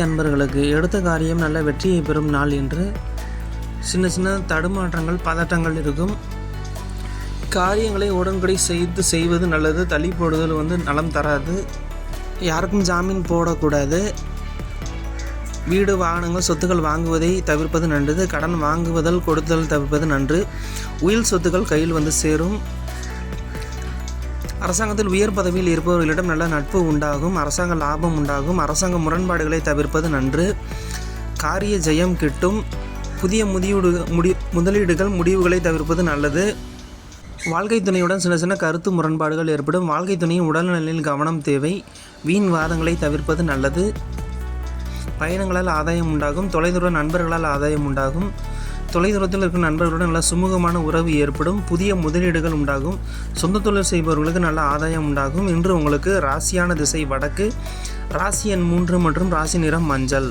அன்பர்களுக்கு எடுத்த காரியம் நல்ல வெற்றியை பெறும் நாள் என்று சின்ன சின்ன தடுமாற்றங்கள் பதட்டங்கள் இருக்கும். காரியங்களை உடன்படி செய்வது நல்லது. தள்ளி போடுதல் நலம் தராது. யாருக்கும் ஜாமீன் போடக்கூடாது. வீடு வாகனங்கள் சொத்துக்கள் வாங்குவதை தவிர்ப்பது நன்றது. கடன் வாங்குவதல் கொடுத்தல் தவிர்ப்பது நன்று. உயில் சொத்துக்கள் கையில் சேரும். அரசாங்கத்தில் உயர் பதவியில் இருப்பவர்களிடம் நல்ல நட்பு உண்டாகும். அரசாங்க லாபம் உண்டாகும். அரசாங்க முரண்பாடுகளை தவிர்ப்பது நன்று. காரிய ஜெயம் கிட்டும். புதிய முதலீடுகள் முடிவுகளை தவிர்ப்பது நல்லது. வாழ்க்கை துணையுடன் சின்ன சின்ன கருத்து முரண்பாடுகள் ஏற்படும். வாழ்க்கை துணையின் உடல்நலையில் கவனம் தேவை. வீண் வாதங்களை தவிர்ப்பது நல்லது. பயணங்களால் ஆதாயம் உண்டாகும். தொலைதூர நண்பர்களால் ஆதாயம் உண்டாகும். தொலைதூரத்தில் இருக்கும் நண்பர்களுடன் நல்ல சுமூகமான உறவு ஏற்படும். புதிய முதலீடுகள் உண்டாகும். சொந்த தொழில் செய்பவர்களுக்கு நல்ல ஆதாயம் உண்டாகும். இன்று உங்களுக்கு ராசியான திசை வடக்கு. ராசி எண் 3 மற்றும் ராசி நிறம் மஞ்சள்.